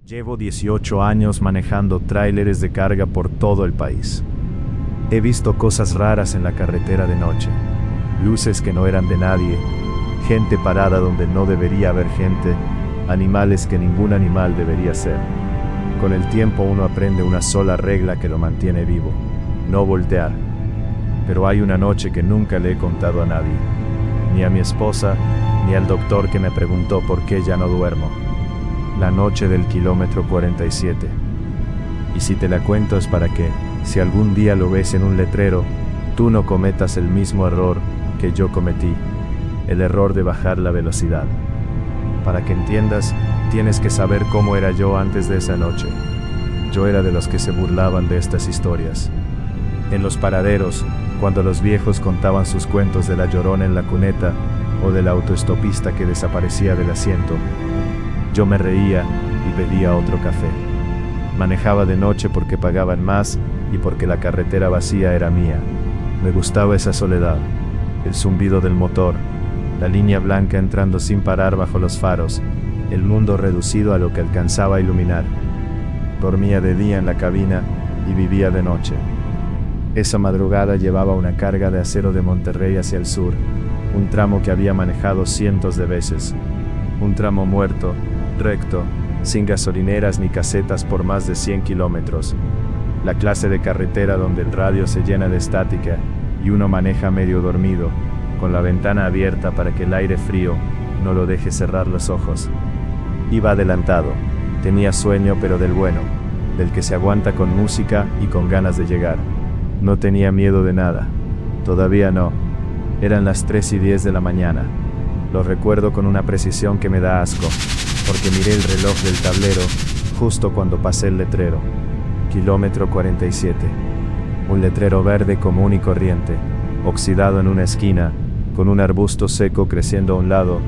Llevo 18 años manejando tráileres de carga por todo el país. He visto cosas raras en la carretera de noche, luces que no eran de nadie, gente parada donde no debería haber gente, animales que ningún animal debería ser. Con el tiempo uno aprende una sola regla que lo mantiene vivo: no voltear. Pero hay una noche que nunca le he contado a nadie, ni a mi esposa, ni al doctor que me preguntó por qué ya no duermo. La noche del kilómetro 47. Y si te la cuento es para que, si algún día lo ves en un letrero, tú no cometas el mismo error que yo cometí, el error de bajar la velocidad. Para que entiendas, tienes que saber cómo era yo antes de esa noche. Yo era de los que se burlaban de estas historias. En los paraderos, cuando los viejos contaban sus cuentos de la Llorona en la cuneta, o del autoestopista que desaparecía del asiento, yo me reía y pedía otro café. Manejaba de noche porque pagaban más y porque la carretera vacía era mía. Me gustaba esa soledad, el zumbido del motor, la línea blanca entrando sin parar bajo los faros, el mundo reducido a lo que alcanzaba a iluminar. Dormía de día en la cabina y vivía de noche. Esa madrugada llevaba una carga de acero de Monterrey hacia el sur, un tramo que había manejado cientos de veces. Un tramo muerto, recto, sin gasolineras ni casetas por más de 100 kilómetros. La clase de carretera donde el radio se llena de estática y uno maneja medio dormido, con la ventana abierta para que el aire frío no lo deje cerrar los ojos. Iba adelantado, tenía sueño pero del bueno, del que se aguanta con música y con ganas de llegar. No tenía miedo de nada, todavía no. Eran las 3:10 de la mañana. Lo recuerdo con una precisión que me da asco, porque miré el reloj del tablero justo cuando pasé el letrero. Kilómetro 47. Un letrero verde común y corriente, oxidado en una esquina, con un arbusto seco creciendo a un lado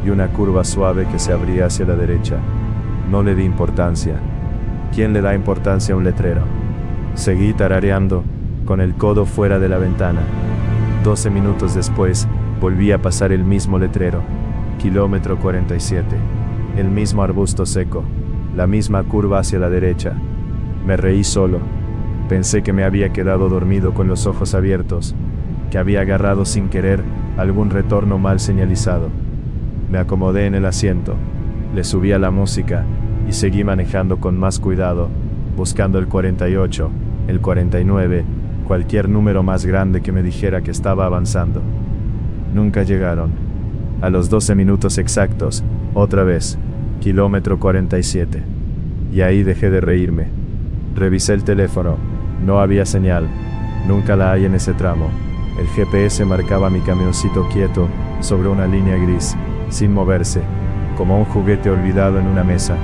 y una curva suave que se abría hacia la derecha. No le di importancia. ¿Quién le da importancia a un letrero? Seguí tarareando, con el codo fuera de la ventana. 12 minutos después, volví a pasar el mismo letrero. Kilómetro 47. El mismo arbusto seco, la misma curva hacia la derecha. Me reí solo. Pensé que me había quedado dormido con los ojos abiertos, que había agarrado sin querer algún retorno mal señalizado. Me acomodé en el asiento, le subí a la música y seguí manejando con más cuidado, buscando el 48, el 49, cualquier número más grande que me dijera que estaba avanzando. Nunca llegaron. A los 12 minutos exactos, otra vez, kilómetro 47. Y ahí dejé de reírme. Revisé el teléfono. No había señal. Nunca la hay en ese tramo. El GPS marcaba mi camioncito quieto sobre una línea gris, sin moverse, como un juguete olvidado en una mesa.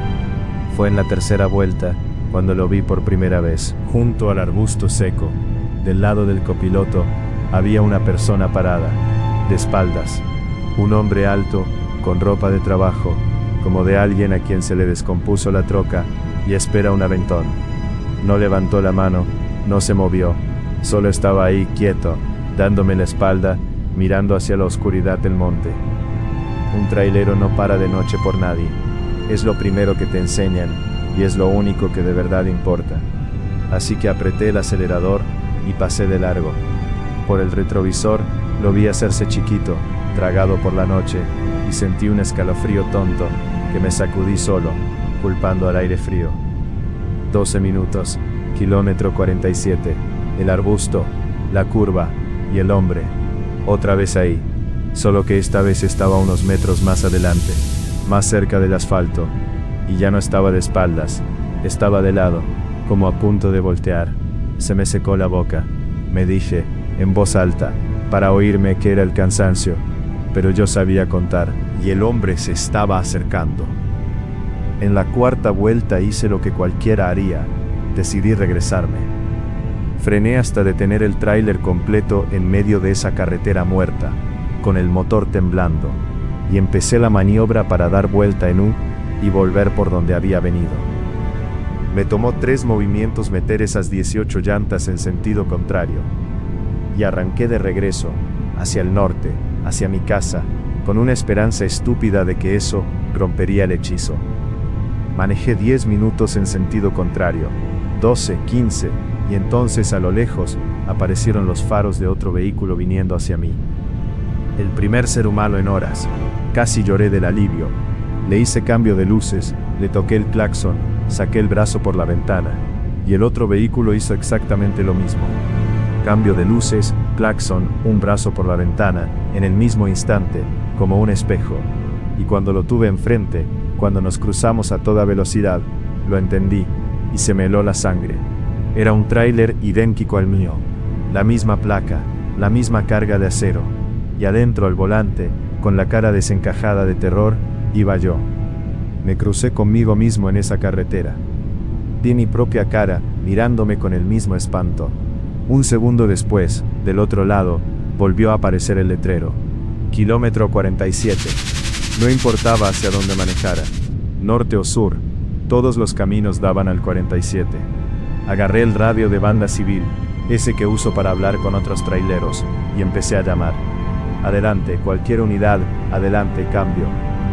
Fue en la tercera vuelta cuando lo vi por primera vez. Junto al arbusto seco, del lado del copiloto, había una persona parada, de espaldas. Un hombre alto, con ropa de trabajo, como de alguien a quien se le descompuso la troca y espera un aventón. No levantó la mano, no se movió, solo estaba ahí quieto, dándome la espalda, mirando hacia la oscuridad del monte. Un trailero no para de noche por nadie. Es lo primero que te enseñan y es lo único que de verdad importa. Así que apreté el acelerador y pasé de largo. Por el retrovisor lo vi hacerse chiquito, tragado por la noche, y sentí un escalofrío tonto que me sacudí solo, culpando al aire frío. 12 minutos, kilómetro 47, el arbusto, la curva y el hombre, otra vez ahí, solo que esta vez estaba unos metros más adelante, más cerca del asfalto, y ya no estaba de espaldas, estaba de lado, como a punto de voltear. Se me secó la boca. Me dije, en voz alta, para oírme que era el cansancio, pero yo sabía contar, y el hombre se estaba acercando. En la cuarta vuelta hice lo que cualquiera haría, decidí regresarme. Frené hasta detener el tráiler completo en medio de esa carretera muerta, con el motor temblando, y empecé la maniobra para dar vuelta en U y volver por donde había venido. Me tomó 3 movimientos meter esas 18 llantas en sentido contrario, y arranqué de regreso, hacia el norte, hacia mi casa, con una esperanza estúpida de que eso rompería el hechizo. Manejé 10 minutos en sentido contrario, 12, 15, y entonces a lo lejos aparecieron los faros de otro vehículo viniendo hacia mí. El primer ser humano en horas. Casi lloré del alivio. Le hice cambio de luces, le toqué el claxon, saqué el brazo por la ventana, y el otro vehículo hizo exactamente lo mismo. Cambio de luces, claxon, un brazo por la ventana, en el mismo instante, como un espejo. Y cuando lo tuve enfrente, cuando nos cruzamos a toda velocidad, lo entendí, y se me heló la sangre. Era un tráiler idéntico al mío. La misma placa, la misma carga de acero. Y adentro al volante, con la cara desencajada de terror, iba yo. Me crucé conmigo mismo en esa carretera. Vi mi propia cara, mirándome con el mismo espanto. Un segundo después, del otro lado, volvió a aparecer el letrero. Kilómetro 47. No importaba hacia dónde manejara, norte o sur, todos los caminos daban al 47. Agarré el radio de banda civil, ese que uso para hablar con otros traileros, y empecé a llamar. Adelante, cualquier unidad, adelante, cambio.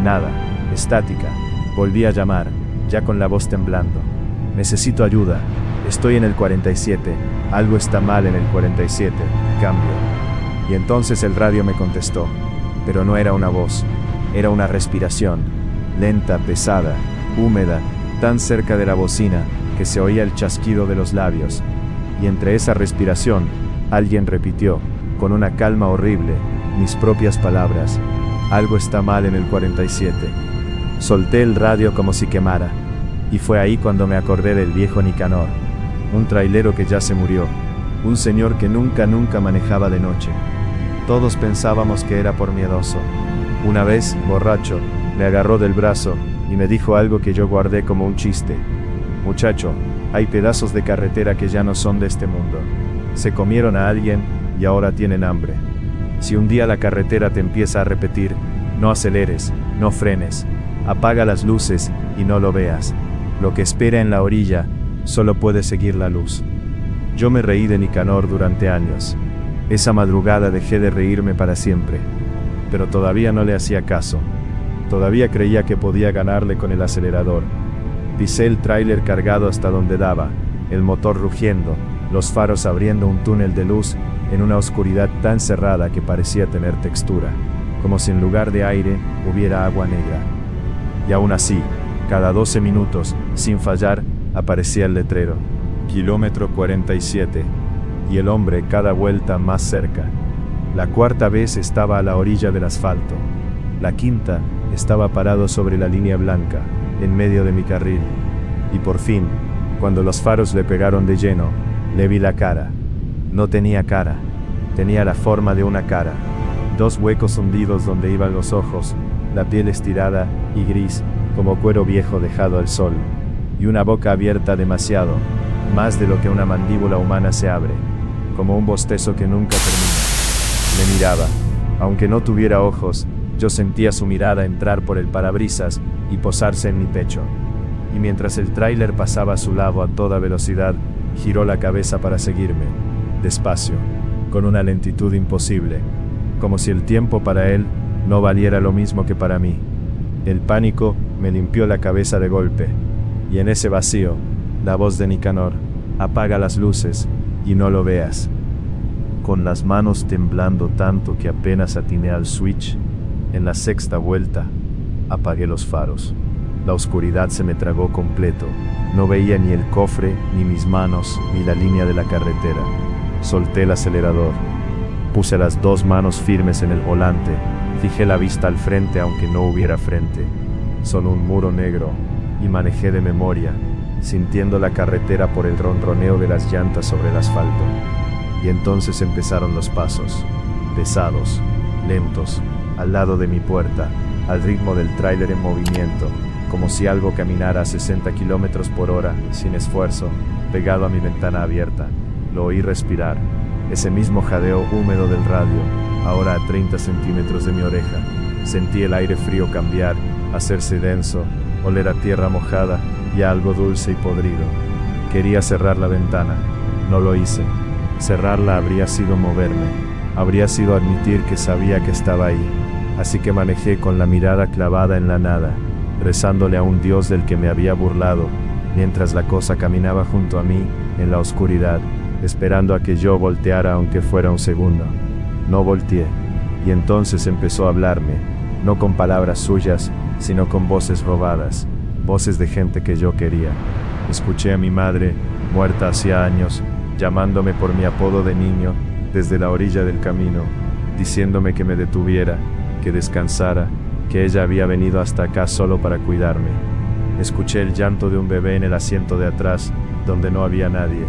Nada, estática. Volví a llamar, ya con la voz temblando. Necesito ayuda, estoy en el 47, algo está mal en el 47, cambio. Y entonces el radio me contestó, pero no era una voz, era una respiración, lenta, pesada, húmeda, tan cerca de la bocina, que se oía el chasquido de los labios. Y entre esa respiración, alguien repitió, con una calma horrible, mis propias palabras, algo está mal en el 47. Solté el radio como si quemara, y fue ahí cuando me acordé del viejo Nicanor, un trailero que ya se murió, un señor que nunca manejaba de noche. Todos pensábamos que era por miedoso. Una vez, borracho, me agarró del brazo y me dijo algo que yo guardé como un chiste. Muchacho, hay pedazos de carretera que ya no son de este mundo. Se comieron a alguien y ahora tienen hambre. Si un día la carretera te empieza a repetir, no aceleres, no frenes, apaga las luces y no lo veas. Lo que espera en la orilla, solo puede seguir la luz. Yo me reí de Nicanor durante años. Esa madrugada dejé de reírme para siempre. Pero todavía no le hacía caso. Todavía creía que podía ganarle con el acelerador. Pisé el tráiler cargado hasta donde daba, el motor rugiendo, los faros abriendo un túnel de luz en una oscuridad tan cerrada que parecía tener textura, como si en lugar de aire hubiera agua negra. Y aún así, cada 12 minutos, sin fallar, aparecía el letrero. Kilómetro 47. Y el hombre cada vuelta más cerca. La cuarta vez estaba a la orilla del asfalto. La quinta estaba parado sobre la línea blanca, en medio de mi carril. Y por fin, cuando los faros le pegaron de lleno, le vi la cara. No tenía cara, tenía la forma de una cara. 2 huecos hundidos donde iban los ojos, la piel estirada y gris, como cuero viejo dejado al sol. Y una boca abierta demasiado, más de lo que una mandíbula humana se abre, como un bostezo que nunca termina. Me miraba, aunque no tuviera ojos, yo sentía su mirada entrar por el parabrisas y posarse en mi pecho. Y mientras el tráiler pasaba a su lado a toda velocidad, giró la cabeza para seguirme, despacio, con una lentitud imposible, como si el tiempo para él no valiera lo mismo que para mí. El pánico me limpió la cabeza de golpe, y en ese vacío, la voz de Nicanor, apaga las luces y no lo veas. Con las manos temblando tanto que apenas atiné al switch, en la 6ª vuelta, apagué los faros. La oscuridad se me tragó completo. No veía ni el cofre, ni mis manos, ni la línea de la carretera. Solté el acelerador. Puse las 2 manos firmes en el volante. Fijé la vista al frente aunque no hubiera frente. Solo un muro negro. Y manejé de memoria, sintiendo la carretera por el ronroneo de las llantas sobre el asfalto. Y entonces empezaron los pasos, pesados, lentos, al lado de mi puerta, al ritmo del tráiler en movimiento, como si algo caminara a 60 kilómetros por hora, sin esfuerzo, pegado a mi ventana abierta. Lo oí respirar, ese mismo jadeo húmedo del radio, ahora a 30 centímetros de mi oreja. Sentí el aire frío cambiar, hacerse denso, oler a tierra mojada y a algo dulce y podrido. Quería cerrar la ventana, no lo hice. Cerrarla habría sido moverme, habría sido admitir que sabía que estaba ahí, así que manejé con la mirada clavada en la nada, rezándole a un Dios del que me había burlado, mientras la cosa caminaba junto a mí, en la oscuridad, esperando a que yo volteara aunque fuera un segundo. No volteé, y entonces empezó a hablarme, no con palabras suyas, sino con voces robadas, voces de gente que yo quería. Escuché a mi madre, muerta hacía años, llamándome por mi apodo de niño, desde la orilla del camino, diciéndome que me detuviera, que descansara, que ella había venido hasta acá solo para cuidarme. Escuché el llanto de un bebé en el asiento de atrás, donde no había nadie,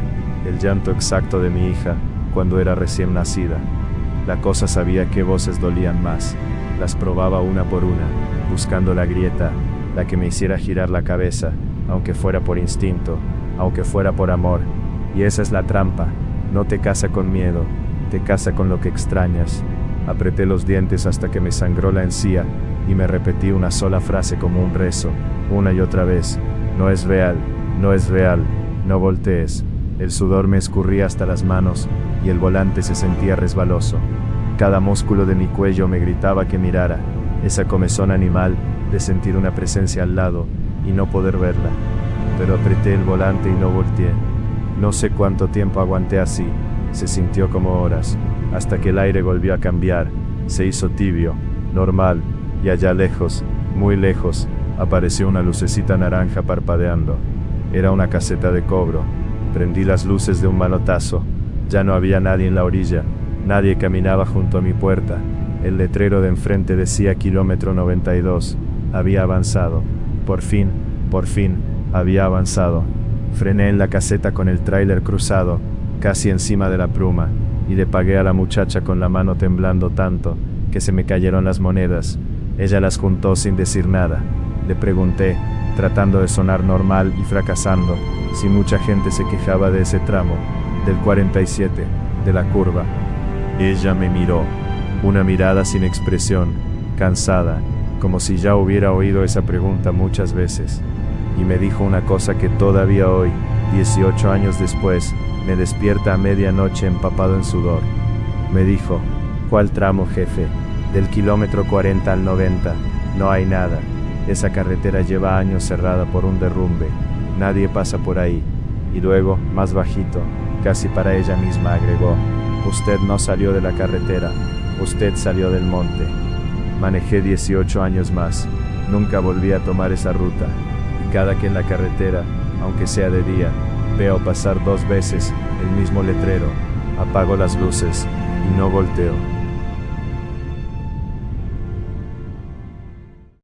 el llanto exacto de mi hija, cuando era recién nacida. La cosa sabía qué voces dolían más, las probaba una por una, buscando la grieta, la que me hiciera girar la cabeza, aunque fuera por instinto, aunque fuera por amor. Y esa es la trampa, no te casa con miedo, te casa con lo que extrañas. Apreté los dientes hasta que me sangró la encía, y me repetí una sola frase como un rezo, una y otra vez: no es real, no es real, no voltees. El sudor me escurría hasta las manos, y el volante se sentía resbaloso. Cada músculo de mi cuello me gritaba que mirara, esa comezón animal de sentir una presencia al lado, y no poder verla. Pero apreté el volante y no volteé. No sé cuánto tiempo aguanté así, se sintió como horas, hasta que el aire volvió a cambiar, se hizo tibio, normal, y allá lejos, muy lejos, apareció una lucecita naranja parpadeando. Era una caseta de cobro. Prendí las luces de un manotazo. Ya no había nadie en la orilla, nadie caminaba junto a mi puerta. El letrero de enfrente decía kilómetro 92. Había avanzado. Por fin, había avanzado. Frené en la caseta con el tráiler cruzado, casi encima de la pluma, y le pagué a la muchacha con la mano temblando tanto, que se me cayeron las monedas. Ella las juntó sin decir nada. Le pregunté, tratando de sonar normal y fracasando, si mucha gente se quejaba de ese tramo, del 47, de la curva. Ella me miró, una mirada sin expresión, cansada, como si ya hubiera oído esa pregunta muchas veces, y me dijo una cosa que todavía hoy, 18 años después, me despierta a medianoche empapado en sudor. Me dijo: ¿cuál tramo, jefe? Del kilómetro 40 al 90, no hay nada. Esa carretera lleva años cerrada por un derrumbe, nadie pasa por ahí. Y luego, más bajito, casi para ella misma agregó: usted no salió de la carretera, usted salió del monte. Manejé 18 años más, nunca volví a tomar esa ruta, y cada que en la carretera, aunque sea de día, veo pasar 2 veces el mismo letrero, apago las luces y no volteo.